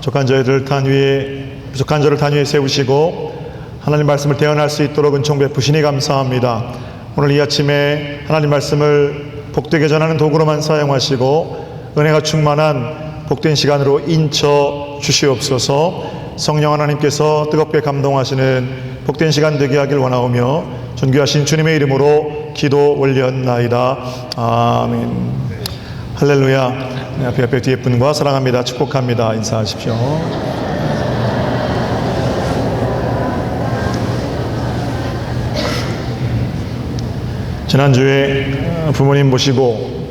부족한 저를 단 위에 세우시고 하나님 말씀을 대언할 수 있도록 은총 베푸시니 감사합니다. 오늘 이 아침에 하나님 말씀을 복되게 전하는 도구로만 사용하시고 은혜가 충만한 복된 시간으로 인쳐 주시옵소서. 성령 하나님께서 뜨겁게 감동하시는 복된 시간 되게 하길 원하오며 존귀하신 주님의 이름으로 기도 올렸나이다. 아멘. 할렐루야. 앞에 뒤에 분과 사랑합니다, 축복합니다 인사하십시오. 지난주에 부모님 모시고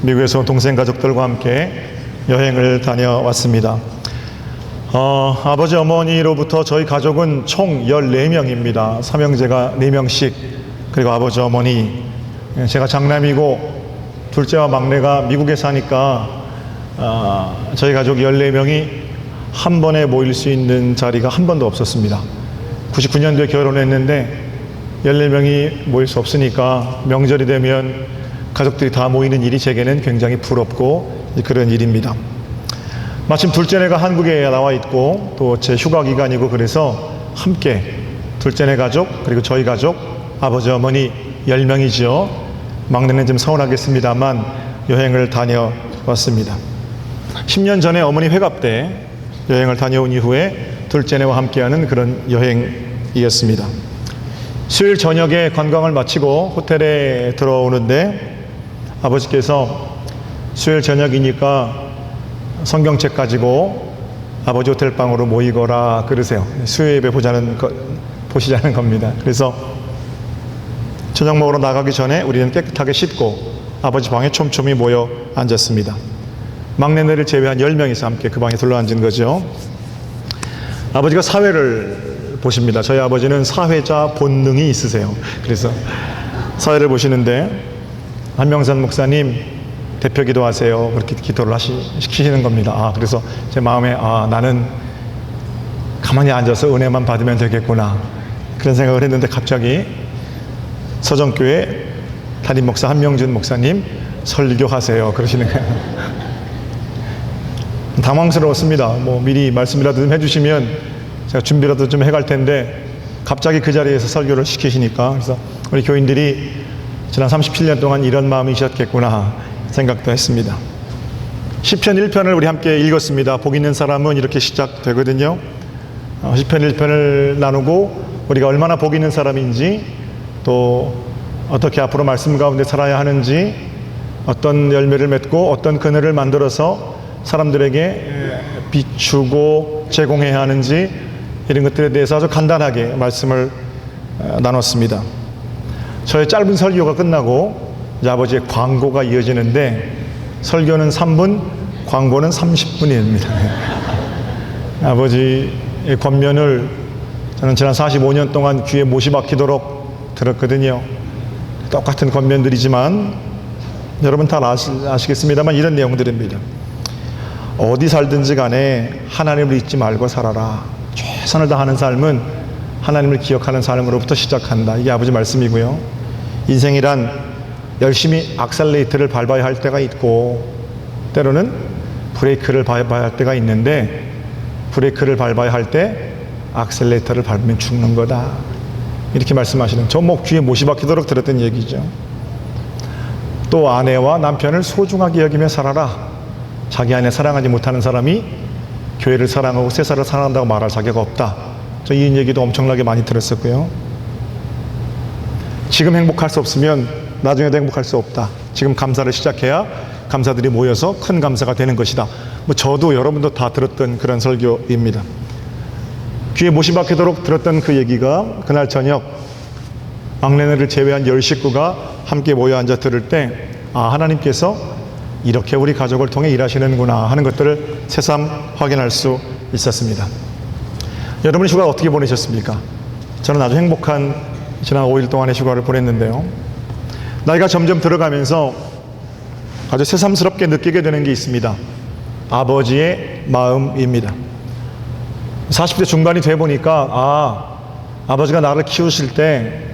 미국에서 동생 가족들과 함께 여행을 다녀왔습니다. 아버지 어머니로부터 저희 가족은 총 14명입니다. 삼형제가 4명씩, 그리고 아버지 어머니, 제가 장남이고 둘째와 막내가 미국에 사니까 저희 가족 14명이 한 번에 모일 수 있는 자리가 한 번도 없었습니다. 99년도에 결혼했는데 14명이 모일 수 없으니까 명절이 되면 가족들이 다 모이는 일이 제게는 굉장히 부럽고 그런 일입니다. 마침 둘째네가 한국에 나와 있고 또 제 휴가 기간이고 그래서 함께 둘째네 가족 그리고 저희 가족 아버지 어머니 10명이지요. 막내는 좀 서운하겠습니다만 여행을 다녀왔습니다. 10년 전에 어머니 회갑 때 여행을 다녀온 이후에 둘째네와 함께하는 그런 여행이었습니다. 수요일 저녁에 관광을 마치고 호텔에 들어오는데 아버지께서 수요일 저녁이니까 성경책 가지고 아버지 호텔방으로 모이거라 그러세요. 수요 예배 보시자는 겁니다. 그래서 저녁 먹으러 나가기 전에 우리는 깨끗하게 씻고 아버지 방에 촘촘히 모여 앉았습니다. 막내네를 제외한 10명이서 함께 그 방에 둘러앉은 거죠. 아버지가 사회를 보십니다. 저희 아버지는 사회자 본능이 있으세요. 그래서 사회를 보시는데 한명산 목사님 대표 기도하세요. 그렇게 기도를 시키시는 겁니다. 그래서 제 마음에 나는 가만히 앉아서 은혜만 받으면 되겠구나 그런 생각을 했는데 갑자기 서정교회 담임 목사 한명준 목사님 설교하세요 그러시는 거예요. 당황스러웠습니다. 미리 말씀이라도 좀 해주시면 제가 준비라도 좀 해갈 텐데 갑자기 그 자리에서 설교를 시키시니까, 그래서 우리 교인들이 지난 37년 동안 이런 마음이셨겠구나 생각도 했습니다. 시편 1편을 우리 함께 읽었습니다. 복 있는 사람은 이렇게 시작되거든요. 시편 1편을 나누고 우리가 얼마나 복 있는 사람인지, 또 어떻게 앞으로 말씀 가운데 살아야 하는지, 어떤 열매를 맺고 어떤 그늘을 만들어서 사람들에게 비추고 제공해야 하는지, 이런 것들에 대해서 아주 간단하게 말씀을 나눴습니다. 저의 짧은 설교가 끝나고 이제 아버지의 광고가 이어지는데 설교는 3분, 광고는 30분입니다. 아버지의 권면을 저는 지난 45년 동안 귀에 못이 박히도록 들었거든요. 똑같은 권면들이지만 여러분 다 아시겠습니다만 이런 내용들입니다. 어디 살든지 간에 하나님을 잊지 말고 살아라. 최선을 다하는 삶은 하나님을 기억하는 삶으로부터 시작한다. 이게 아버지 말씀이고요. 인생이란 열심히 악셀레이터를 밟아야 할 때가 있고 때로는 브레이크를 밟아야 할 때가 있는데, 브레이크를 밟아야 할 때 악셀레이터를 밟으면 죽는 거다. 이렇게 말씀하시는, 저 귀에 못이 박히도록 들었던 얘기죠. 또 아내와 남편을 소중하게 여기며 살아라. 자기 아내 사랑하지 못하는 사람이 교회를 사랑하고 세상을 사랑한다고 말할 자격 없다. 저 이 얘기도 엄청나게 많이 들었었고요. 지금 행복할 수 없으면 나중에도 행복할 수 없다. 지금 감사를 시작해야 감사들이 모여서 큰 감사가 되는 것이다. 저도 여러분도 다 들었던 그런 설교입니다. 귀에 못이 박히도록 들었던 그 얘기가 그날 저녁 막내네를 제외한 10식구가 함께 모여 앉아 들을 때, 하나님께서 이렇게 우리 가족을 통해 일하시는구나 하는 것들을 새삼 확인할 수 있었습니다. 여러분 휴가 어떻게 보내셨습니까? 저는 아주 행복한 지난 5일 동안의 휴가를 보냈는데요. 나이가 점점 들어가면서 아주 새삼스럽게 느끼게 되는 게 있습니다. 아버지의 마음입니다. 40대 중반이 돼 보니까 아버지가 나를 키우실 때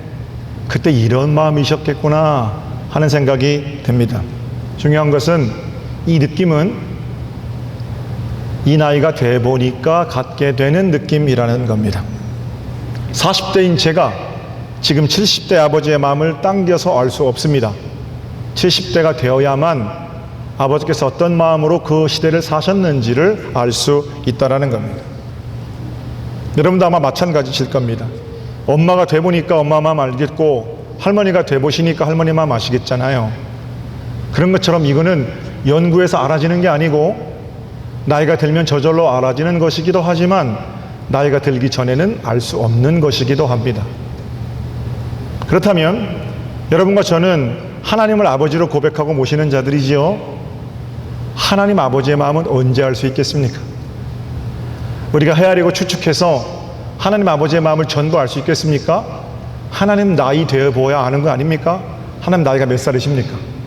그때 이런 마음이셨겠구나 하는 생각이 듭니다. 중요한 것은 이 느낌은 이 나이가 돼 보니까 갖게 되는 느낌이라는 겁니다. 40대인 제가 지금 70대 아버지의 마음을 당겨서 알 수 없습니다. 70대가 되어야만 아버지께서 어떤 마음으로 그 시대를 사셨는지를 알 수 있다는 겁니다. 여러분도 아마 마찬가지실 겁니다. 엄마가 돼 보니까 엄마 마음 알겠고 할머니가 돼 보시니까 할머니 마음 아시겠잖아요. 그런 것처럼 이거는 연구해서 알아지는 게 아니고 나이가 들면 저절로 알아지는 것이기도 하지만 나이가 들기 전에는 알 수 없는 것이기도 합니다. 그렇다면 여러분과 저는 하나님을 아버지로 고백하고 모시는 자들이지요. 하나님 아버지의 마음은 언제 알 수 있겠습니까? 우리가 헤아리고 추측해서 하나님 아버지의 마음을 전부 알 수 있겠습니까? 하나님 나이 되어 보아야 아는 거 아닙니까? 하나님 나이가 몇 살이십니까?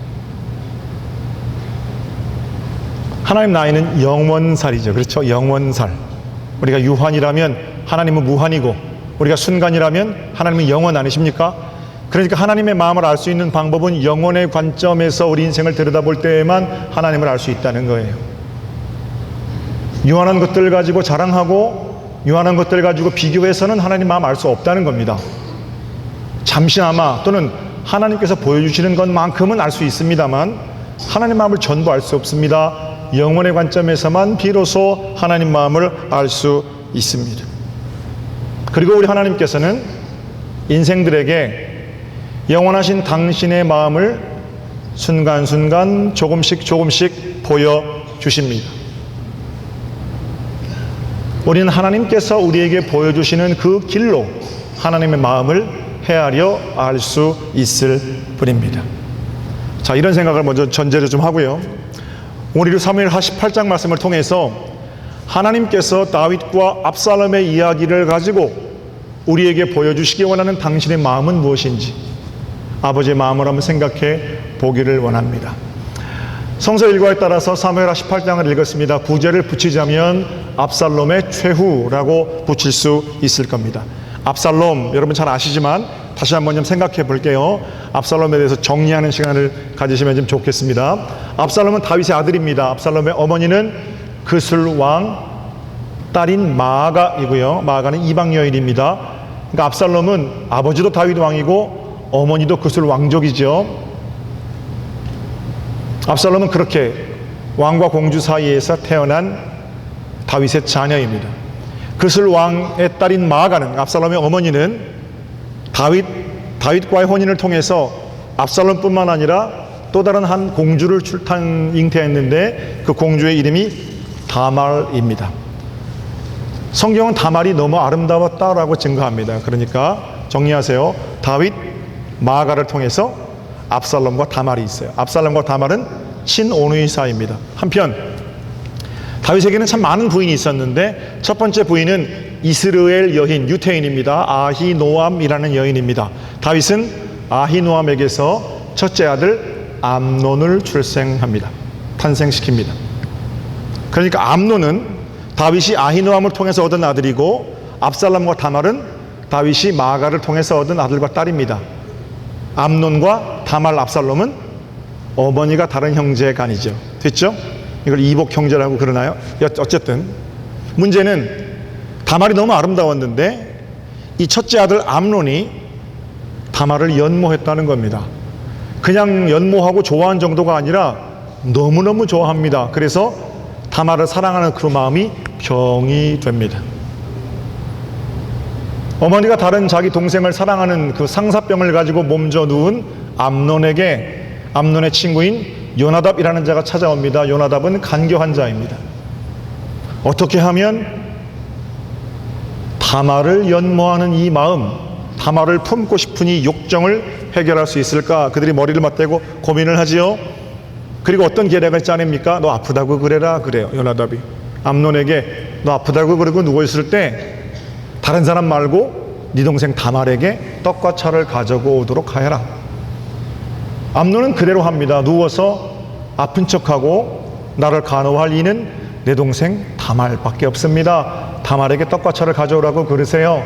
하나님 나이는 영원살이죠. 그렇죠? 영원살. 우리가 유한이라면 하나님은 무한이고 우리가 순간이라면 하나님은 영원 아니십니까? 그러니까 하나님의 마음을 알 수 있는 방법은 영혼의 관점에서 우리 인생을 들여다볼 때에만 하나님을 알 수 있다는 거예요. 유한한 것들 가지고 자랑하고 유한한 것들 가지고 비교해서는 하나님 마음 알 수 없다는 겁니다. 잠시나마 또는 하나님께서 보여주시는 것만큼은 알 수 있습니다만 하나님 마음을 전부 알 수 없습니다. 영혼의 관점에서만 비로소 하나님 마음을 알 수 있습니다. 그리고 우리 하나님께서는 인생들에게 영원하신 당신의 마음을 순간순간 조금씩 보여주십니다. 우리는 하나님께서 우리에게 보여주시는 그 길로 하나님의 마음을 헤아려 알 수 있을 뿐입니다. 자, 이런 생각을 먼저 전제를 좀 하고요. 오늘 사무엘 18장 말씀을 통해서 하나님께서 다윗과 압살롬의 이야기를 가지고 우리에게 보여주시기 원하는 당신의 마음은 무엇인지 아버지의 마음을 한번 생각해 보기를 원합니다. 성서 일과에 따라서 사무엘 18장을 읽었습니다. 구절을 붙이자면 압살롬의 최후라고 붙일 수 있을 겁니다. 압살롬 여러분 잘 아시지만 다시 한번 좀 생각해 볼게요. 압살롬에 대해서 정리하는 시간을 가지시면 좀 좋겠습니다. 압살롬은 다윗의 아들입니다. 압살롬의 어머니는 그술 왕 딸인 마아가이고요. 마아가는 이방 여인입니다. 그러니까 압살롬은 아버지도 다윗 왕이고 어머니도 그술 왕족이죠. 압살롬은 그렇게 왕과 공주 사이에서 태어난 다윗의 자녀입니다. 그술 왕의 딸인 마아가는 압살롬의 어머니는 다윗과의 혼인을 통해서 압살롬뿐만 아니라 또 다른 한 공주를 잉태했는데 그 공주의 이름이 다말입니다. 성경은 다말이 너무 아름다웠다라고 증거합니다. 그러니까 정리하세요. 다윗 마아가를 통해서 압살롬과 다말이 있어요. 압살롬과 다말은 친오누이 사이입니다. 한편 다윗에게는 참 많은 부인이 있었는데 첫 번째 부인은 이스라엘 여인 유태인입니다. 아히노암이라는 여인입니다. 다윗은 아히노암에게서 첫째 아들 암논을 탄생시킵니다. 그러니까 암논은 다윗이 아히노암을 통해서 얻은 아들이고 압살롬과 다말은 다윗이 마아가를 통해서 얻은 아들과 딸입니다. 암논과 다말 압살롬은 어머니가 다른 형제간이죠. 됐죠? 이걸 이복 형제라고 그러나요? 어쨌든 문제는 다말이 너무 아름다웠는데 이 첫째 아들 암논이 다말을 연모했다는 겁니다. 그냥 연모하고 좋아한 정도가 아니라 너무너무 좋아합니다. 그래서 다말을 사랑하는 그 마음이 병이 됩니다. 어머니가 다른 자기 동생을 사랑하는 그 상사병을 가지고 몸져 누운 암논의 친구인 요나답이라는 자가 찾아옵니다. 요나답은 간교 환자입니다. 어떻게 하면 다말을 연모하는 이 마음, 다말을 품고 싶은 이 욕정을 해결할 수 있을까? 그들이 머리를 맞대고 고민을 하지요. 그리고 어떤 계략을 짜냅니까? 너 아프다고 그래라 그래요. 요나답이 암논에게 너 아프다고 그러고 누워있을 때 다른 사람 말고 네 동생 다말에게 떡과 차를 가져고 오도록 하여라. 암논은 그대로 합니다. 누워서 아픈 척하고 나를 간호할 이는 내 동생 다말밖에 없습니다. 다말에게 떡과 차를 가져오라고 그러세요.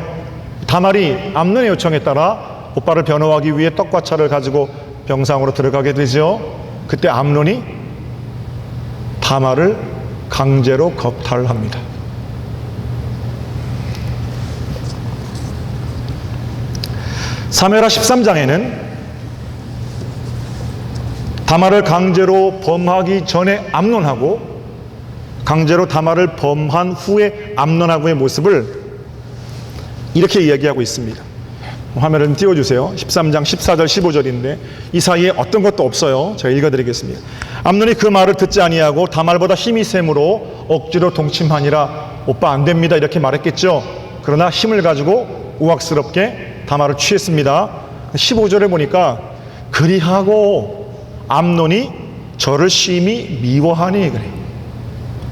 다말이 암논의 요청에 따라 오빠를 변호하기 위해 떡과 차를 가지고 병상으로 들어가게 되죠. 그때 암논이 다말을 강제로 겁탈합니다. 사무엘하 13장에는 다말을 강제로 범하기 전에 암논하고 강제로 다말을 범한 후에 암논하고의 모습을 이렇게 이야기하고 있습니다. 화면을 좀 띄워주세요. 13장 14절 15절인데 이 사이에 어떤 것도 없어요. 제가 읽어드리겠습니다. 암논이 그 말을 듣지 아니하고 다말보다 힘이 셈으로 억지로 동침하니라. 오빠 안 됩니다 이렇게 말했겠죠. 그러나 힘을 가지고 우악스럽게 다말을 취했습니다. 15절에 보니까 그리하고 암논이 저를 심히 미워하니 그래.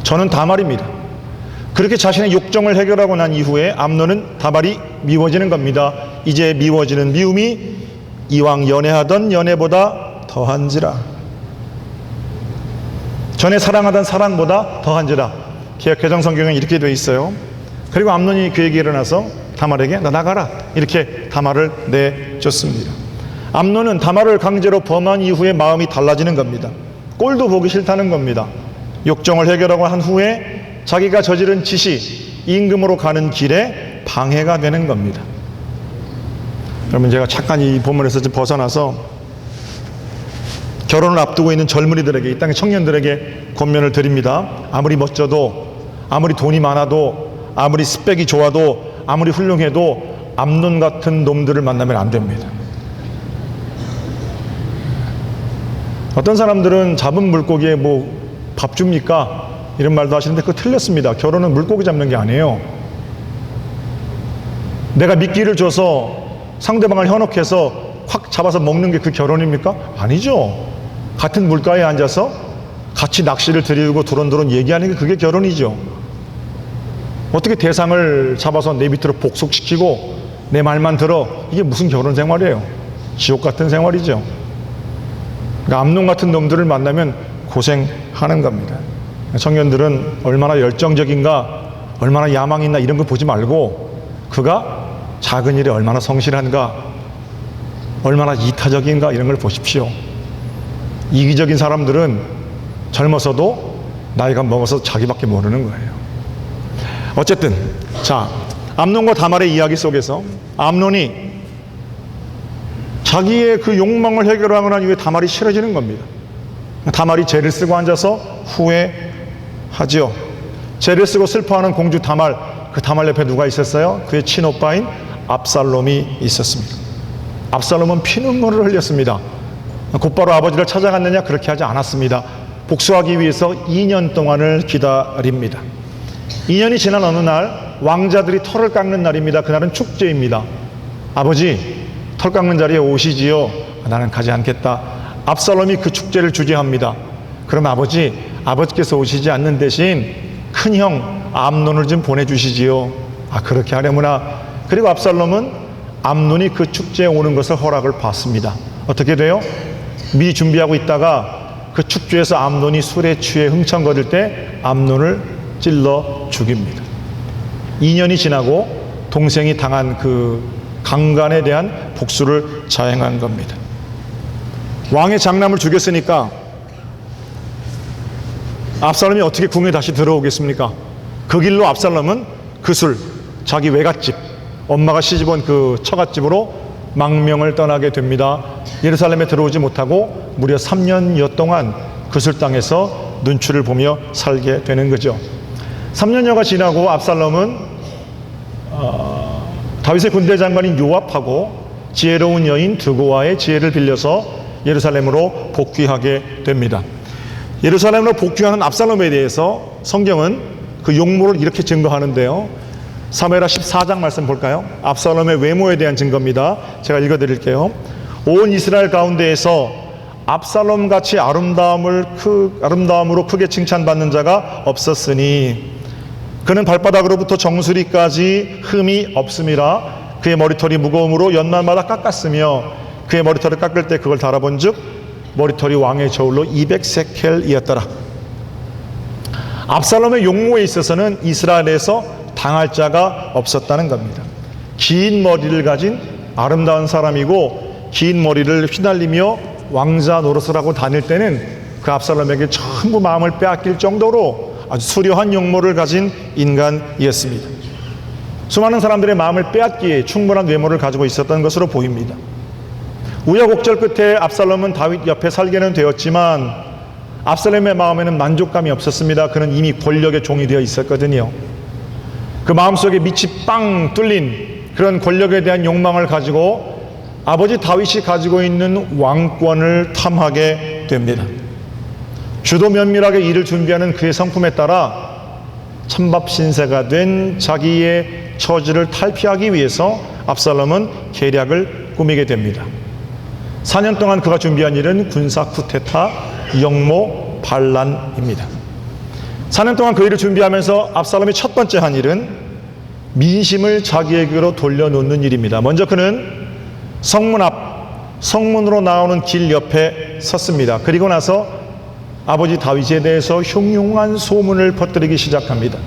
저는 다말입니다. 그렇게 자신의 욕정을 해결하고 난 이후에 암논은 다말이 미워지는 겁니다. 이제 미워지는 미움이 이왕 연애하던 연애보다 더한지라. 전에 사랑하던 사랑보다 더한지라. 개역 개정 성경에 이렇게 되어 있어요. 그리고 암논이 그에게 일어나서 다말에게 너 나가라 이렇게 다말을 내줬습니다. 암논은 다말을 강제로 범한 이후에 마음이 달라지는 겁니다. 꼴도 보기 싫다는 겁니다. 욕정을 해결하고 한 후에 자기가 저지른 짓이 임금으로 가는 길에 방해가 되는 겁니다. 그러면 제가 잠깐 이 본문에서 좀 벗어나서 결혼을 앞두고 있는 젊은이들에게, 이 땅의 청년들에게 권면을 드립니다. 아무리 멋져도, 아무리 돈이 많아도, 아무리 스펙이 좋아도, 아무리 훌륭해도 암논 같은 놈들을 만나면 안 됩니다. 어떤 사람들은 잡은 물고기에 뭐 밥 줍니까? 이런 말도 하시는데 그거 틀렸습니다. 결혼은 물고기 잡는 게 아니에요. 내가 미끼를 줘서 상대방을 현혹해서 확 잡아서 먹는 게 그 결혼입니까? 아니죠. 같은 물가에 앉아서 같이 낚시를 들이고 도론도론 얘기하는 게 그게 결혼이죠. 어떻게 대상을 잡아서 내 밑으로 복속시키고 내 말만 들어, 이게 무슨 결혼 생활이에요? 지옥 같은 생활이죠. 그러니까 암논 같은 놈들을 만나면 고생하는 겁니다. 청년들은 얼마나 열정적인가, 얼마나 야망이 있나 이런 거 보지 말고 그가 작은 일에 얼마나 성실한가, 얼마나 이타적인가 이런 걸 보십시오. 이기적인 사람들은 젊어서도 나이가 먹어서 자기밖에 모르는 거예요. 어쨌든 자, 암논과 다말의 이야기 속에서 암논이 자기의 그 욕망을 해결하고 난 이후에 다말이 싫어지는 겁니다. 다말이 죄를 쓰고 앉아서 후회하지요. 죄를 쓰고 슬퍼하는 공주 다말, 그 다말 옆에 누가 있었어요? 그의 친오빠인 압살롬이 있었습니다. 압살롬은 피눈물을 흘렸습니다. 곧바로 아버지를 찾아갔느냐? 그렇게 하지 않았습니다. 복수하기 위해서 2년 동안을 기다립니다. 2년이 지난 어느 날 왕자들이 털을 깎는 날입니다. 그날은 축제입니다. 아버지, 털 깎는 자리에 오시지요. 나는 가지 않겠다. 압살롬이 그 축제를 주재합니다. 그럼 아버지께서 오시지 않는 대신 큰형 암논을 좀 보내주시지요. 아, 그렇게 하려무나. 그리고 압살롬은 암논이 그 축제에 오는 것을 허락을 받습니다. 어떻게 돼요? 미리 준비하고 있다가 그 축제에서 암논이 술에 취해 흥청거릴 때 암논을 찔러 죽입니다. 2년이 지나고 동생이 당한 그 강간에 대한 복수를 자행한 겁니다. 왕의 장남을 죽였으니까 압살롬이 어떻게 궁에 다시 들어오겠습니까? 그 길로 압살롬은 그 술, 자기 외갓집, 엄마가 시집온 그 처갓집으로 망명을 떠나게 됩니다. 예루살렘에 들어오지 못하고 무려 3년여 동안 그 술 땅에서 눈치를 보며 살게 되는 거죠. 3년여가 지나고 압살롬은 다윗의 군대 장관인 요압하고 지혜로운 여인 드고아의 지혜를 빌려서 예루살렘으로 복귀하게 됩니다. 예루살렘으로 복귀하는 압살롬에 대해서 성경은 그 용모를 이렇게 증거하는데요. 사무엘하 14장 말씀 볼까요? 압살롬의 외모에 대한 증거입니다. 제가 읽어드릴게요. 온 이스라엘 가운데에서 압살롬같이 아름다움으로 크게 칭찬받는 자가 없었으니 그는 발바닥으로부터 정수리까지 흠이 없음이라. 그의 머리털이 무거움으로 연말마다 깎았으며 그의 머리털을 깎을 때 그걸 달아본 즉 머리털이 왕의 저울로 200세켈이었더라. 압살롬의 용모에 있어서는 이스라엘에서 당할 자가 없었다는 겁니다. 긴 머리를 가진 아름다운 사람이고 긴 머리를 휘날리며 왕자 노릇을 하고 다닐 때는 그 압살롬에게 전부 마음을 빼앗길 정도로 아주 수려한 용모를 가진 인간이었습니다. 수많은 사람들의 마음을 빼앗기에 충분한 외모를 가지고 있었던 것으로 보입니다. 우여곡절 끝에 압살롬은 다윗 옆에 살게는 되었지만 압살롬의 마음에는 만족감이 없었습니다. 그는 이미 권력의 종이 되어 있었거든요. 그 마음속에 밑이 빵 뚫린 그런 권력에 대한 욕망을 가지고 아버지 다윗이 가지고 있는 왕권을 탐하게 됩니다. 주도 면밀하게 일을 준비하는 그의 성품에 따라 찬밥 신세가 된 자기의 처지를 탈피하기 위해서 압살롬은 계략을 꾸미게 됩니다. 4년 동안 그가 준비한 일은 군사 쿠데타, 영모 반란입니다. 4년 동안 그 일을 준비하면서 압살롬이 첫 번째 한 일은 민심을 자기에게로 돌려놓는 일입니다. 먼저 그는 성문으로 나오는 길 옆에 섰습니다. 그리고 나서 아버지 다윗에 대해서 흉흉한 소문을 퍼뜨리기 시작합니다.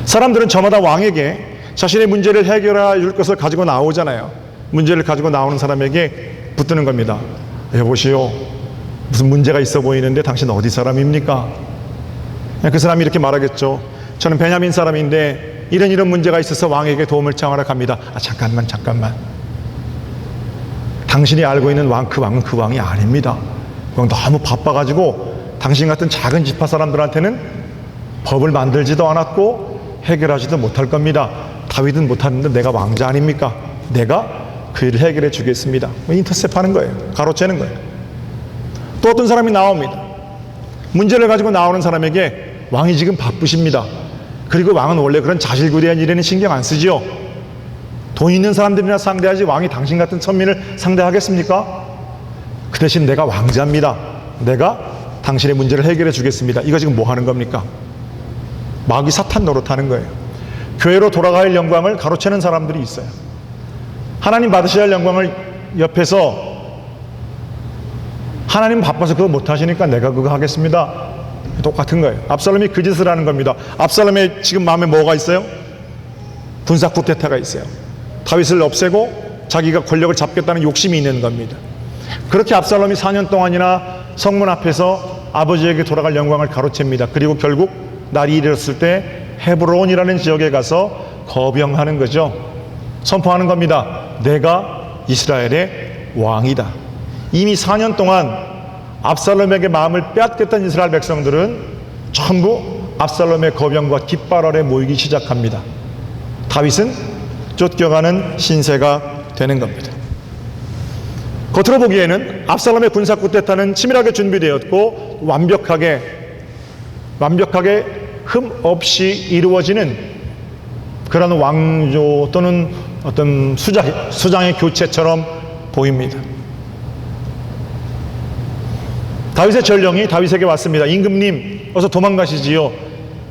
사람들은 저마다 왕에게 자신의 문제를 해결해 줄 것을 가지고 나오잖아요. 문제를 가지고 나오는 사람에게 붙드는 겁니다. 여보시오, 무슨 문제가 있어 보이는데 당신 어디 사람입니까? 그 사람이 이렇게 말하겠죠. 저는 베냐민 사람인데 이런 문제가 있어서 왕에게 도움을 청하러 갑니다. 잠깐만. 당신이 알고 있는 그 왕이 아닙니다. 그건 너무 바빠가지고 당신 같은 작은 지파 사람들한테는 법을 만들지도 않았고 해결하지도 못할 겁니다. 다윗은 못하는데 내가 왕자 아닙니까? 내가 그 일을 해결해 주겠습니다. 인터셉하는 거예요. 가로채는 거예요. 또 어떤 사람이 나옵니다. 문제를 가지고 나오는 사람에게 왕이 지금 바쁘십니다. 그리고 왕은 원래 그런 자질구레한 일에는 신경 안 쓰지요. 돈 있는 사람들이나 상대하지 왕이 당신 같은 천민을 상대하겠습니까? 그 대신 내가 왕자입니다. 내가 당신의 문제를 해결해 주겠습니다. 이거 지금 뭐 하는 겁니까? 마귀 사탄 노릇하는 거예요. 교회로 돌아갈 영광을 가로채는 사람들이 있어요. 하나님 받으셔야 할 영광을 옆에서 하나님 바빠서 그거 못하시니까 내가 그거 하겠습니다. 똑같은 거예요. 압살롬이 그 짓을 하는 겁니다. 압살롬의 지금 마음에 뭐가 있어요? 군사 쿠데타가 있어요. 다윗을 없애고 자기가 권력을 잡겠다는 욕심이 있는 겁니다. 그렇게 압살롬이 4년 동안이나 성문 앞에서 아버지에게 돌아갈 영광을 가로챕니다. 그리고 결국 날이 이르렀을 때 헤브론이라는 지역에 가서 거병하는 거죠. 선포하는 겁니다. 내가 이스라엘의 왕이다. 이미 4년 동안 압살롬에게 마음을 빼앗겼던 이스라엘 백성들은 전부 압살롬의 거병과 깃발 아래 모이기 시작합니다. 다윗은 쫓겨가는 신세가 되는 겁니다. 겉으로 보기에는 압살롬의 군사 쿠데타는 치밀하게 준비되었고 완벽하게 흠 없이 이루어지는 그런 왕조 또는 어떤 수장의 교체처럼 보입니다. 다윗의 전령이 다윗에게 왔습니다. 임금님, 어서 도망가시지요.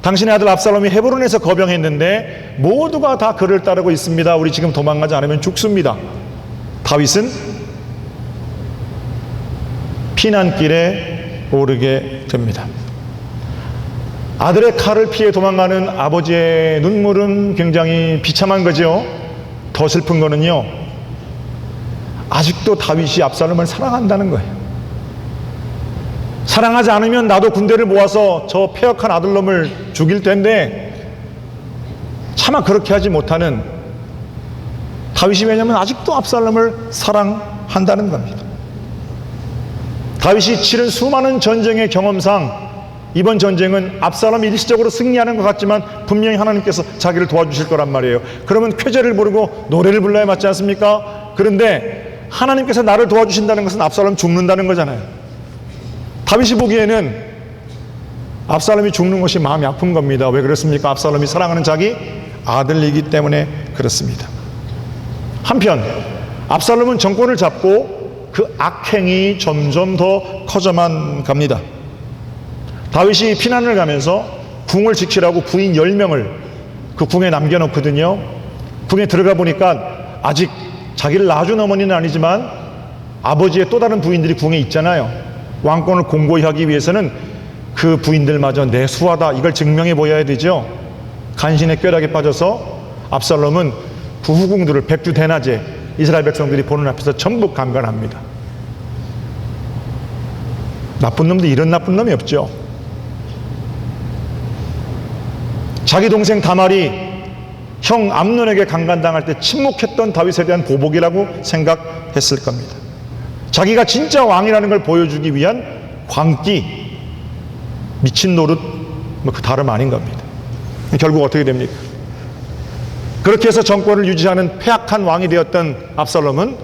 당신의 아들 압살롬이 헤브론에서 거병했는데 모두가 다 그를 따르고 있습니다. 우리 지금 도망가지 않으면 죽습니다. 다윗은 피난길에 오르게 됩니다. 아들의 칼을 피해 도망가는 아버지의 눈물은 굉장히 비참한 거죠. 더 슬픈 거는요, 아직도 다윗이 압살롬을 사랑한다는 거예요. 사랑하지 않으면 나도 군대를 모아서 저 폐역한 아들놈을 죽일 텐데 차마 그렇게 하지 못하는 다윗이, 왜냐하면 아직도 압살롬을 사랑한다는 겁니다. 다윗이 치른 수많은 전쟁의 경험상 이번 전쟁은 압살롬이 일시적으로 승리하는 것 같지만 분명히 하나님께서 자기를 도와주실 거란 말이에요. 그러면 쾌제를 부르고 노래를 불러야 맞지 않습니까? 그런데 하나님께서 나를 도와주신다는 것은 압살롬 죽는다는 거잖아요. 다윗이 보기에는 압살롬이 죽는 것이 마음이 아픈 겁니다. 왜 그렇습니까? 압살롬이 사랑하는 자기 아들이기 때문에 그렇습니다. 한편 압살롬은 정권을 잡고 그 악행이 점점 더 커져만 갑니다. 다윗이 피난을 가면서 궁을 지키라고 부인 10명을 그 궁에 남겨놓거든요. 궁에 들어가 보니까 아직 자기를 낳아준 어머니는 아니지만 아버지의 또 다른 부인들이 궁에 있잖아요. 왕권을 공고히 하기 위해서는 그 부인들마저 내 수하다, 이걸 증명해 보여야 되죠. 간신의 꾀락에 빠져서 압살롬은 그 후궁들을 백주 대낮에 이스라엘 백성들이 보는 앞에서 전부 강간합니다. 나쁜 놈도 이런 나쁜 놈이 없죠. 자기 동생 다말이 형 암논에게 강간당할 때 침묵했던 다윗에 대한 보복이라고 생각했을 겁니다. 자기가 진짜 왕이라는 걸 보여주기 위한 광기, 미친 노릇, 그 다름 아닌 겁니다. 결국 어떻게 됩니까? 그렇게 해서 정권을 유지하는 패악한 왕이 되었던 압살롬은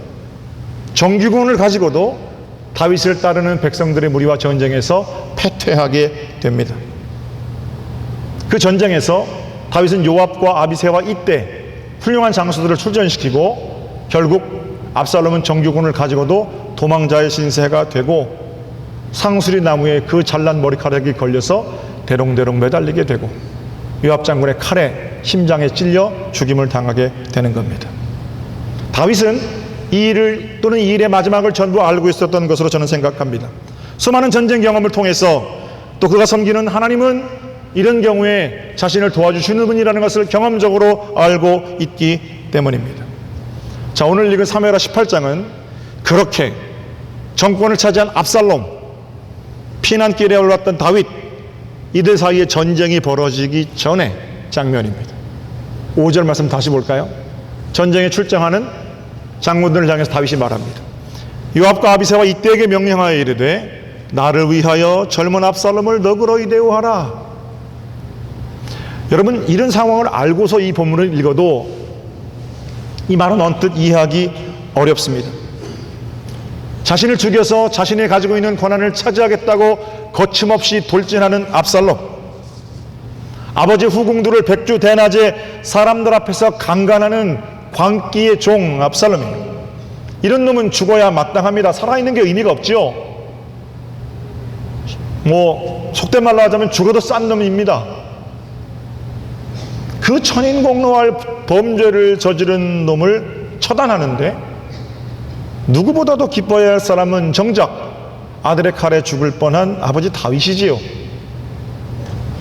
정규군을 가지고도 다윗을 따르는 백성들의 무리와 전쟁에서 패퇴하게 됩니다. 그 전쟁에서 다윗은 요압과 아비새와 이때 훌륭한 장수들을 출전시키고 결국 압살롬은 정규군을 가지고도 도망자의 신세가 되고 상수리 나무에 그 잘난 머리카락이 걸려서 대롱대롱 매달리게 되고 요압 장군의 칼에 심장에 찔려 죽임을 당하게 되는 겁니다. 다윗은 이 일을 또는 이 일의 마지막을 전부 알고 있었던 것으로 저는 생각합니다. 수많은 전쟁 경험을 통해서 또 그가 섬기는 하나님은 이런 경우에 자신을 도와주시는 분이라는 것을 경험적으로 알고 있기 때문입니다. 자, 오늘 읽은 사무엘하 18장은 그렇게 정권을 차지한 압살롬, 피난길에 올랐던 다윗, 이들 사이에 전쟁이 벌어지기 전의 장면입니다. 5절 말씀 다시 볼까요? 전쟁에 출정하는 장군들을 향해서 다윗이 말합니다. 요압과 아비새와 이때에게 명령하여 이르되 나를 위하여 젊은 압살롬을 너그러이 대우하라. 여러분, 이런 상황을 알고서 이 본문을 읽어도 이 말은 언뜻 이해하기 어렵습니다. 자신을 죽여서 자신이 가지고 있는 권한을 차지하겠다고 거침없이 돌진하는 압살롬, 아버지 후궁들을 백주 대낮에 사람들 앞에서 강간하는 광기의 종 압살롬이에요. 이런 놈은 죽어야 마땅합니다. 살아있는 게 의미가 없죠. 속된 말로 하자면 죽어도 싼 놈입니다. 그 천인공노할 범죄를 저지른 놈을 처단하는데 누구보다도 기뻐해야 할 사람은 정작 아들의 칼에 죽을 뻔한 아버지 다윗이지요.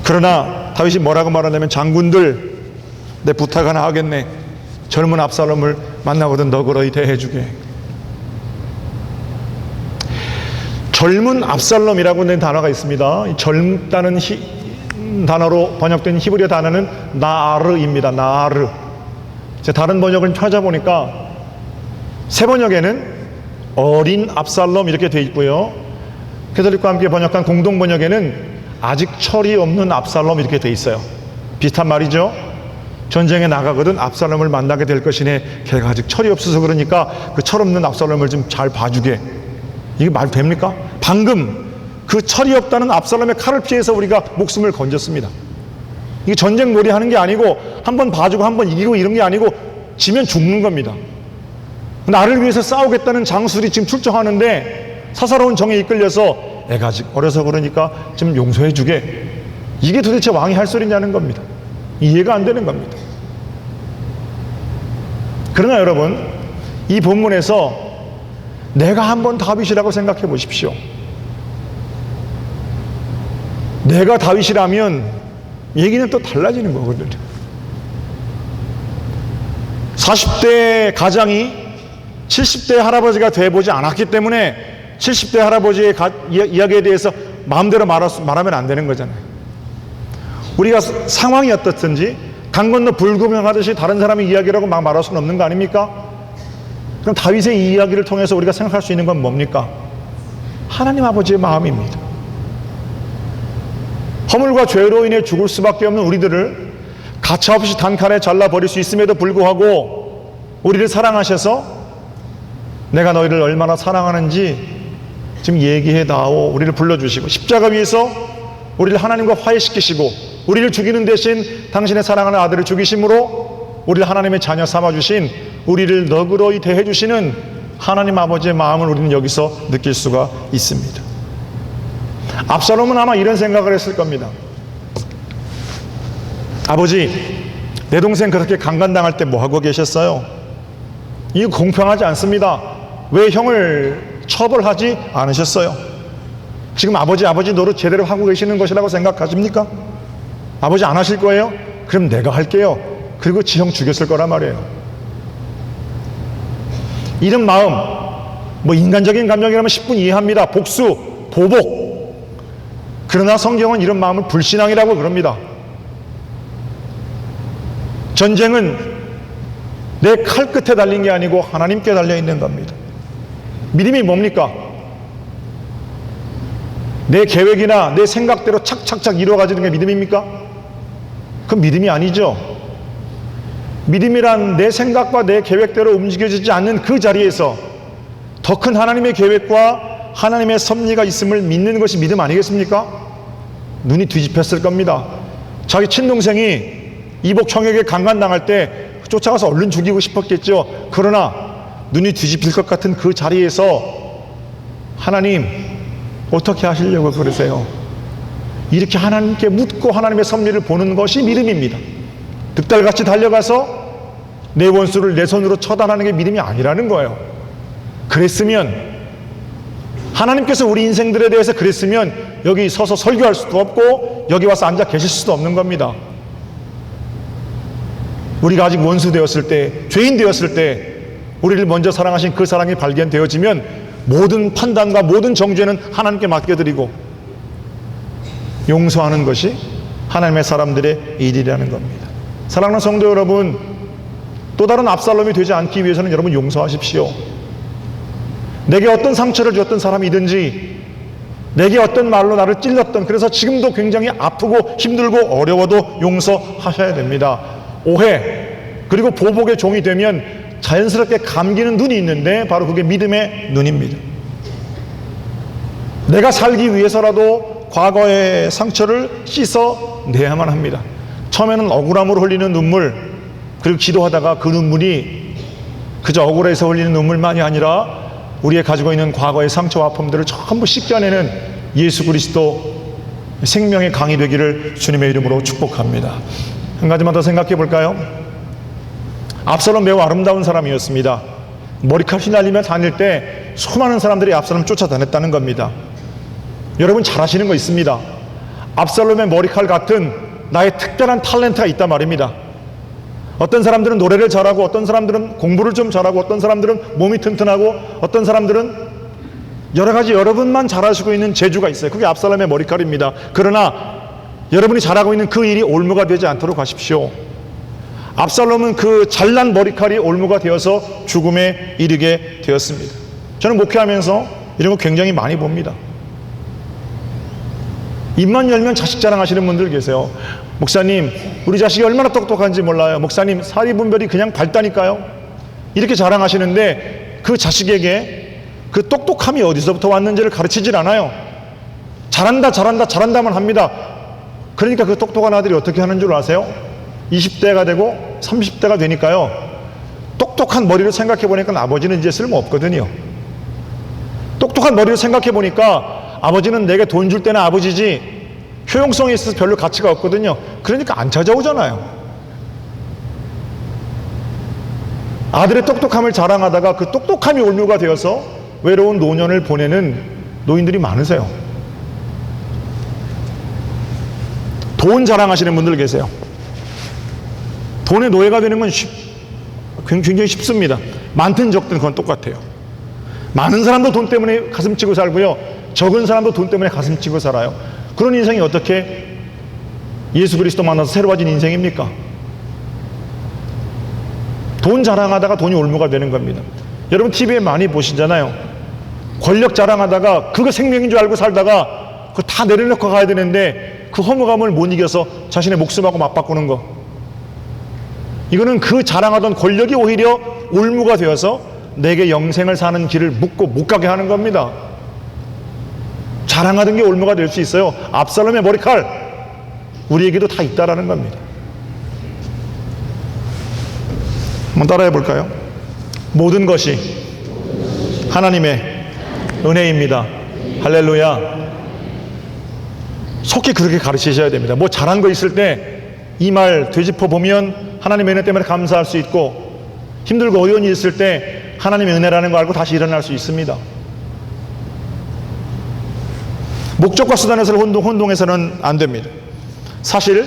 그러나 다윗이 뭐라고 말하냐면 장군들, 내 부탁 하나 하겠네. 젊은 압살롬을 만나거든 너그러이 대해주게. 젊은 압살롬이라고 하는 단어가 있습니다. 이 젊다는 단어로 번역된 히브리어 단어는 나르입니다. 나르. 다른 번역을 찾아보니까 새 번역에는 어린 압살롬 이렇게 되어 있고요. 캐톨릭과 함께 번역한 공동 번역에는 아직 철이 없는 압살롬 이렇게 되어 있어요. 비슷한 말이죠. 전쟁에 나가거든 압살롬을 만나게 될 것이네. 걔가 아직 철이 없어서 그러니까 그 철 없는 압살롬을 좀 잘 봐주게. 이게 말 됩니까? 방금 그 철이 없다는 압살롬의 칼을 피해서 우리가 목숨을 건졌습니다. 이게 전쟁 놀이 하는 게 아니고 한번 봐주고 한번 이기고 이런 게 아니고 지면 죽는 겁니다. 나를 위해서 싸우겠다는 장수들이 지금 출정하는데 사사로운 정에 이끌려서 애가 아직 어려서 그러니까 좀 용서해 주게. 이게 도대체 왕이 할 소리냐는 겁니다. 이해가 안 되는 겁니다. 그러나 여러분, 이 본문에서 내가 한번 다윗이라고 생각해 보십시오. 내가 다윗이라면 얘기는 또 달라지는 거거든요. 40대 가장이 70대 할아버지가 돼보지 않았기 때문에 70대 할아버지의 이야기에 대해서 마음대로 말하면 안 되는 거잖아요. 우리가 상황이 어떻든지 강 건너 불구경하듯이 다른 사람의 이야기라고 막 말할 수는 없는 거 아닙니까? 그럼 다윗의 이 이야기를 통해서 우리가 생각할 수 있는 건 뭡니까? 하나님 아버지의 마음입니다. 허물과 죄로 인해 죽을 수밖에 없는 우리들을 가차없이 단칼에 잘라버릴 수 있음에도 불구하고 우리를 사랑하셔서 내가 너희를 얼마나 사랑하는지 지금 얘기해 다오. 우리를 불러주시고 십자가 위에서 우리를 하나님과 화해시키시고 우리를 죽이는 대신 당신의 사랑하는 아들을 죽이심으로 우리를 하나님의 자녀 삼아주신 우리를 너그러이 대해주시는 하나님 아버지의 마음을 우리는 여기서 느낄 수가 있습니다. 압살롬은 아마 이런 생각을 했을 겁니다. 아버지, 내 동생 그렇게 강간당할 때 뭐 하고 계셨어요? 이거 공평하지 않습니다. 왜 형을 처벌하지 않으셨어요? 지금 아버지 노릇 제대로 하고 계시는 것이라고 생각하십니까? 아버지 안 하실 거예요? 그럼 내가 할게요. 그리고 지 형 죽였을 거란 말이에요. 이런 마음, 인간적인 감정이라면 10분 이해합니다. 복수, 보복. 그러나 성경은 이런 마음을 불신앙이라고 그럽니다. 전쟁은 내 칼 끝에 달린 게 아니고 하나님께 달려 있는 겁니다. 믿음이 뭡니까? 내 계획이나 내 생각대로 착착착 이루어가지는 게 믿음입니까? 그건 믿음이 아니죠. 믿음이란 내 생각과 내 계획대로 움직여지지 않는 그 자리에서 더 큰 하나님의 계획과 하나님의 섭리가 있음을 믿는 것이 믿음 아니겠습니까? 눈이 뒤집혔을 겁니다. 자기 친동생이 이복 총에게 강간당할 때 쫓아가서 얼른 죽이고 싶었겠죠. 그러나 눈이 뒤집힐 것 같은 그 자리에서 하나님 어떻게 하시려고 그러세요? 이렇게 하나님께 묻고 하나님의 섭리를 보는 것이 믿음입니다. 득달같이 달려가서 내 원수를 내 손으로 처단하는 게 믿음이 아니라는 거예요. 그랬으면 하나님께서 우리 인생들에 대해서 그랬으면 여기 서서 설교할 수도 없고 여기 와서 앉아 계실 수도 없는 겁니다. 우리가 아직 원수 되었을 때, 죄인 되었을 때 우리를 먼저 사랑하신 그 사랑이 발견되어지면 모든 판단과 모든 정죄는 하나님께 맡겨드리고 용서하는 것이 하나님의 사람들의 일이라는 겁니다. 사랑하는 성도 여러분, 또 다른 압살롬이 되지 않기 위해서는 여러분 용서하십시오. 내게 어떤 상처를 줬던 사람이든지 내게 어떤 말로 나를 찔렀던, 그래서 지금도 굉장히 아프고 힘들고 어려워도 용서하셔야 됩니다. 오해 그리고 보복의 종이 되면 자연스럽게 감기는 눈이 있는데 바로 그게 믿음의 눈입니다. 내가 살기 위해서라도 과거의 상처를 씻어내야만 합니다. 처음에는 억울함으로 흘리는 눈물, 그리고 기도하다가 그 눈물이 그저 억울해서 흘리는 눈물만이 아니라 우리의 가지고 있는 과거의 상처와 아픔들을 전부 씻겨내는 예수 그리스도 생명의 강이 되기를 주님의 이름으로 축복합니다. 한 가지만 더 생각해 볼까요? 압살롬 매우 아름다운 사람이었습니다. 머리칼 휘날리며 다닐 때 수많은 사람들이 압살롬 쫓아다녔다는 겁니다. 여러분 잘 아시는 거 있습니다. 압살롬의 머리칼 같은 나의 특별한 탤런트가 있단 말입니다. 어떤 사람들은 노래를 잘하고, 어떤 사람들은 공부를 좀 잘하고, 어떤 사람들은 몸이 튼튼하고, 어떤 사람들은 여러 가지 여러분만 잘하시고 있는 재주가 있어요. 그게 압살롬의 머리칼입니다. 그러나 여러분이 잘하고 있는 그 일이 올무가 되지 않도록 하십시오. 압살롬은 그 잘난 머리칼이 올무가 되어서 죽음에 이르게 되었습니다. 저는 목회하면서 이런 거 굉장히 많이 봅니다. 입만 열면 자식 자랑하시는 분들 계세요. 목사님, 우리 자식이 얼마나 똑똑한지 몰라요. 목사님, 사리분별이 그냥 밝다니까요. 이렇게 자랑하시는데 그 자식에게 그 똑똑함이 어디서부터 왔는지를 가르치질 않아요. 잘한다 잘한다 잘한다만 합니다. 그러니까 그 똑똑한 아들이 어떻게 하는 줄 아세요? 20대가 되고 30대가 되니까요, 똑똑한 머리를 생각해 보니까 아버지는 이제 쓸모없거든요. 똑똑한 머리를 생각해 보니까 아버지는 내게 돈 줄 때는 아버지지 효용성에 있어서 별로 가치가 없거든요. 그러니까 안 찾아오잖아요. 아들의 똑똑함을 자랑하다가 그 똑똑함이 올무가 되어서 외로운 노년을 보내는 노인들이 많으세요. 돈 자랑하시는 분들 계세요. 돈의 노예가 되는 건 굉장히 쉽습니다. 많든 적든 그건 똑같아요. 많은 사람도 돈 때문에 가슴 치고 살고요, 적은 사람도 돈 때문에 가슴 치고 살아요. 그런 인생이 어떻게 예수 그리스도 만나서 새로워진 인생입니까? 돈 자랑하다가 돈이 올무가 되는 겁니다. 여러분 TV에 많이 보시잖아요. 권력 자랑하다가 그거 생명인 줄 알고 살다가 그거 다 내려놓고 가야 되는데 그 허무감을 못 이겨서 자신의 목숨하고 맞바꾸는 거. 이거는 그 자랑하던 권력이 오히려 올무가 되어서 내게 영생을 사는 길을 묻고 못 가게 하는 겁니다. 자랑하던 게 올무가 될 수 있어요. 압살롬의 머리칼, 우리에게도 다 있다라는 겁니다. 한번 따라해 볼까요? 모든 것이 하나님의 은혜입니다. 할렐루야. 속히 그렇게 가르치셔야 됩니다. 뭐 잘한 거 있을 때 이 말 되짚어 보면 하나님의 은혜 때문에 감사할 수 있고, 힘들고 어려운 일 있을 때 하나님의 은혜라는 거 알고 다시 일어날 수 있습니다. 목적과 수단에서 혼동해서는 안 됩니다. 사실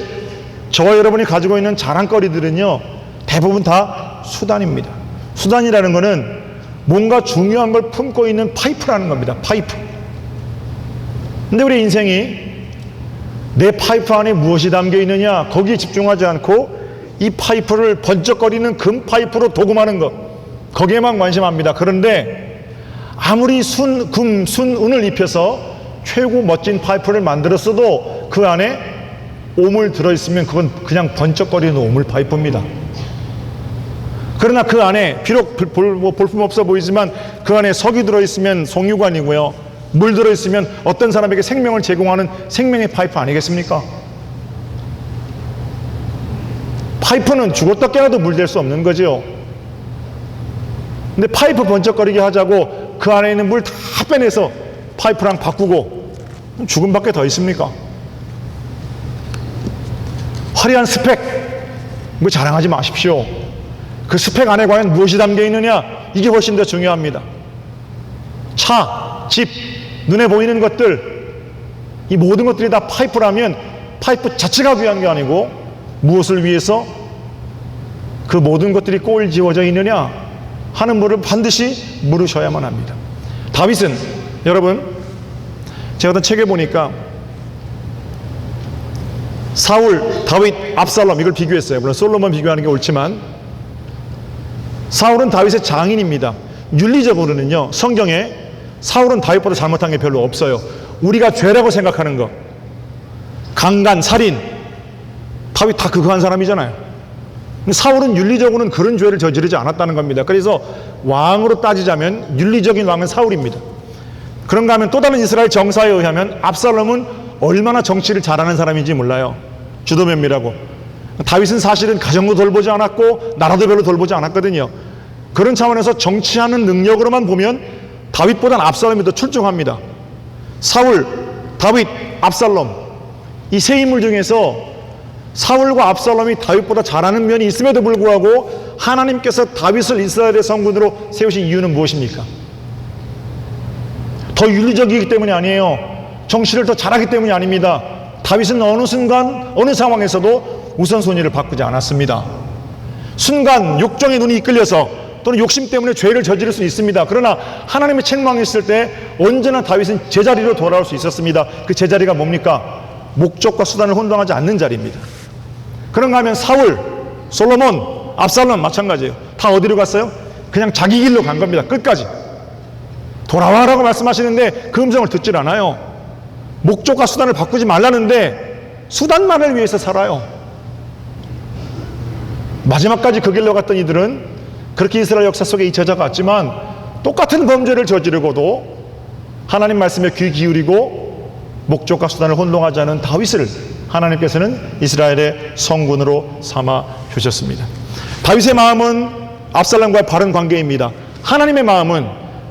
저와 여러분이 가지고 있는 자랑거리들은요, 대부분 다 수단입니다. 수단이라는 것은 뭔가 중요한 걸 품고 있는 파이프라는 겁니다. 파이프. 근데 우리 인생이 내 파이프 안에 무엇이 담겨 있느냐, 거기에 집중하지 않고 이 파이프를 번쩍거리는 금 파이프로 도금하는 것, 거기에만 관심합니다. 그런데 아무리 순은을 입혀서 최고 멋진 파이프를 만들었어도 그 안에 오물 들어있으면 그건 그냥 번쩍거리는 오물 파이프입니다. 그러나 그 안에 비록 볼품없어 보이지만 그 안에 석이 들어있으면 송유관이고요, 물 들어있으면 어떤 사람에게 생명을 제공하는 생명의 파이프 아니겠습니까? 파이프는 죽었다 깨어나도 물 될 수 없는 거죠. 근데 파이프 번쩍거리게 하자고 그 안에 있는 물 다 빼내서 파이프랑 바꾸고 죽음밖에 더 있습니까? 화려한 스펙, 뭐 자랑하지 마십시오. 그 스펙 안에 과연 무엇이 담겨 있느냐, 이게 훨씬 더 중요합니다. 차, 집, 눈에 보이는 것들, 이 모든 것들이 다 파이프라면 파이프 자체가 귀한 게 아니고 무엇을 위해서 그 모든 것들이 꼴지어져 있느냐 하는 물을 반드시 물으셔야만 합니다. 다윗은, 여러분, 제가 어떤 책에 보니까 사울, 다윗, 압살롬 이걸 비교했어요. 물론 솔로몬 비교하는 게 옳지만 사울은 다윗의 장인입니다. 윤리적으로는요, 성경에 사울은 다윗보다 잘못한 게 별로 없어요. 우리가 죄라고 생각하는 거, 강간, 살인, 다윗 다 그거 한 사람이잖아요. 근데 사울은 윤리적으로는 그런 죄를 저지르지 않았다는 겁니다. 그래서 왕으로 따지자면 윤리적인 왕은 사울입니다. 그런가 하면 또 다른 이스라엘 정사에 의하면 압살롬은 얼마나 정치를 잘하는 사람인지 몰라요. 주도 면밀하고. 다윗은 사실은 가정도 돌보지 않았고 나라도 별로 돌보지 않았거든요. 그런 차원에서 정치하는 능력으로만 보면 다윗보다는 압살롬이 더 출중합니다. 사울, 다윗, 압살롬, 이 세 인물 중에서 사울과 압살롬이 다윗보다 잘하는 면이 있음에도 불구하고 하나님께서 다윗을 이스라엘의 성군으로 세우신 이유는 무엇입니까? 더 윤리적이기 때문이 아니에요. 정치를 더 잘하기 때문이 아닙니다. 다윗은 어느 순간 어느 상황에서도 우선순위를 바꾸지 않았습니다. 순간 욕정의 눈이 이끌려서 또는 욕심 때문에 죄를 저지를 수 있습니다. 그러나 하나님의 책망이 있을 때 언제나 다윗은 제자리로 돌아올 수 있었습니다. 그 제자리가 뭡니까? 목적과 수단을 혼동하지 않는 자리입니다. 그런가 하면 사울, 솔로몬, 압살롬 마찬가지예요. 다 어디로 갔어요? 그냥 자기 길로 간 겁니다. 끝까지. 돌아와라고 말씀하시는데 그 음성을 듣질 않아요. 목적과 수단을 바꾸지 말라는데 수단만을 위해서 살아요. 마지막까지 그 길로 갔던 이들은 그렇게 이스라엘 역사 속에 잊혀져 갔지만 똑같은 범죄를 저지르고도 하나님 말씀에 귀 기울이고 목적과 수단을 혼동하지 않은 다윗을 하나님께서는 이스라엘의 성군으로 삼아 주셨습니다. 다윗의 마음은 압살롬과의 바른 관계입니다. 하나님의 마음은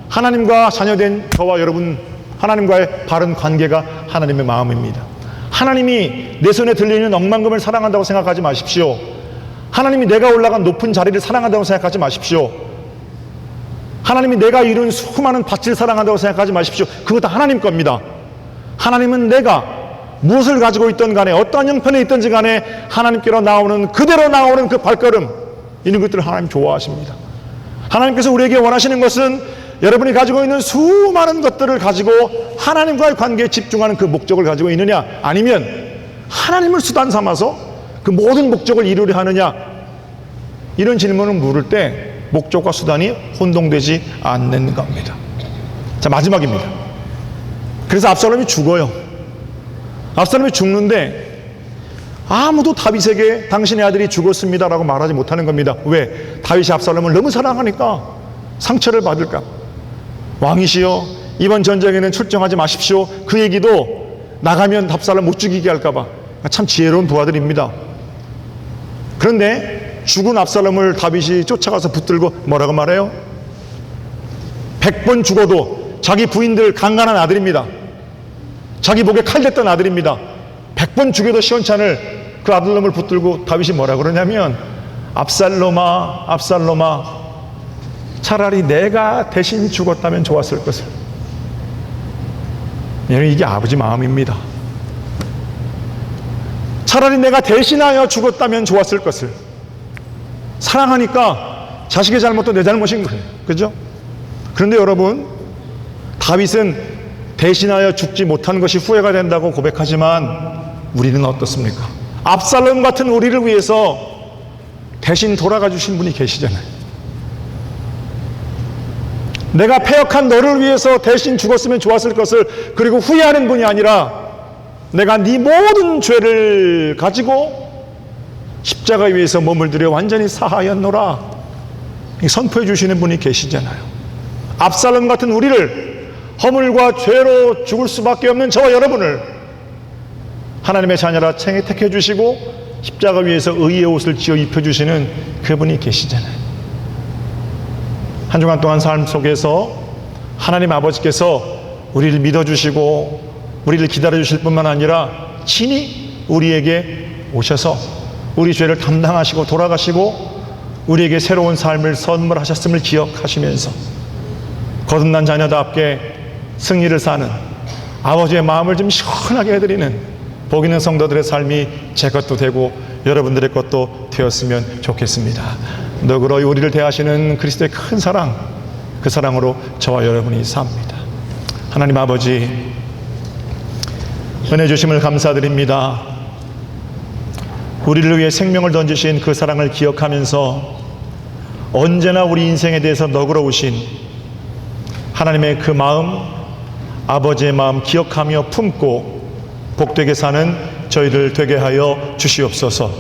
하나님과 자녀된 저와 여러분, 하나님과의 바른 관계가 하나님의 마음입니다. 하나님이 내 손에 들려있는 억만금을 사랑한다고 생각하지 마십시오. 하나님이 내가 올라간 높은 자리를 사랑한다고 생각하지 마십시오. 하나님이 내가 이룬 수많은 밭을 사랑한다고 생각하지 마십시오. 그거 다 하나님 겁니다. 하나님은 내가 무엇을 가지고 있든 간에 어떠한 형편에 있든지 간에 하나님께로 나오는 그대로 나오는 그 발걸음, 이런 것들을 하나님 좋아하십니다. 하나님께서 우리에게 원하시는 것은 여러분이 가지고 있는 수많은 것들을 가지고 하나님과의 관계에 집중하는 그 목적을 가지고 있느냐, 아니면 하나님을 수단 삼아서 그 모든 목적을 이루려 하느냐, 이런 질문을 물을 때 목적과 수단이 혼동되지 않는 겁니다. 자, 마지막입니다. 그래서 압살롬이 죽어요. 압살롬이 죽는데 아무도 다윗에게 당신의 아들이 죽었습니다라고 말하지 못하는 겁니다. 왜? 다윗이 압살롬을 너무 사랑하니까 상처를 받을까. 왕이시여, 이번 전쟁에는 출정하지 마십시오. 그 얘기도 나가면 압살롬 못 죽이게 할까봐. 참 지혜로운 부하들입니다. 그런데 죽은 압살롬을 다윗이 쫓아가서 붙들고 뭐라고 말해요? 100번 죽어도 자기 부인들 강간한 아들입니다. 자기 목에 칼 댔던 아들입니다. 100번 죽여도 시원찮을 그 아들놈을 붙들고 다윗이 뭐라 그러냐면, 압살롬아, 압살롬아, 차라리 내가 대신 죽었다면 좋았을 것을. 이게 아버지 마음입니다. 차라리 내가 대신하여 죽었다면 좋았을 것을. 사랑하니까 자식의 잘못도 내 잘못인 거예요. 그죠? 그런데 여러분, 다윗은 대신하여 죽지 못한 것이 후회가 된다고 고백하지만 우리는 어떻습니까? 압살롬 같은 우리를 위해서 대신 돌아가 주신 분이 계시잖아요. 내가 패역한 너를 위해서 대신 죽었으면 좋았을 것을 그리고 후회하는 분이 아니라 내가 네 모든 죄를 가지고 십자가 위에서 몸을 들여 완전히 사하였노라 선포해 주시는 분이 계시잖아요. 압살롬 같은 우리를 허물과 죄로 죽을 수밖에 없는 저와 여러분을 하나님의 자녀라 택해 주시고 십자가 위에서 의의 옷을 지어 입혀주시는 그분이 계시잖아요. 한 주간 동안 삶 속에서 하나님 아버지께서 우리를 믿어주시고 우리를 기다려주실 뿐만 아니라 친히 우리에게 오셔서 우리 죄를 담당하시고 돌아가시고 우리에게 새로운 삶을 선물하셨음을 기억하시면서 거듭난 자녀답게 승리를 사는 아버지의 마음을 좀 시원하게 해드리는 복 있는 성도들의 삶이 제 것도 되고 여러분들의 것도 되었으면 좋겠습니다. 너그러이 우리를 대하시는 그리스도의 큰 사랑, 그 사랑으로 저와 여러분이 삽니다. 하나님 아버지, 은혜 주심을 감사드립니다. 우리를 위해 생명을 던지신 그 사랑을 기억하면서 언제나 우리 인생에 대해서 너그러우신 하나님의 그 마음, 아버지의 마음 기억하며 품고 복되게 사는 저희들 되게 하여 주시옵소서.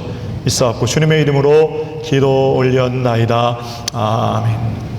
있사옵고 주님의 이름으로 기도 올렸나이다. 아멘.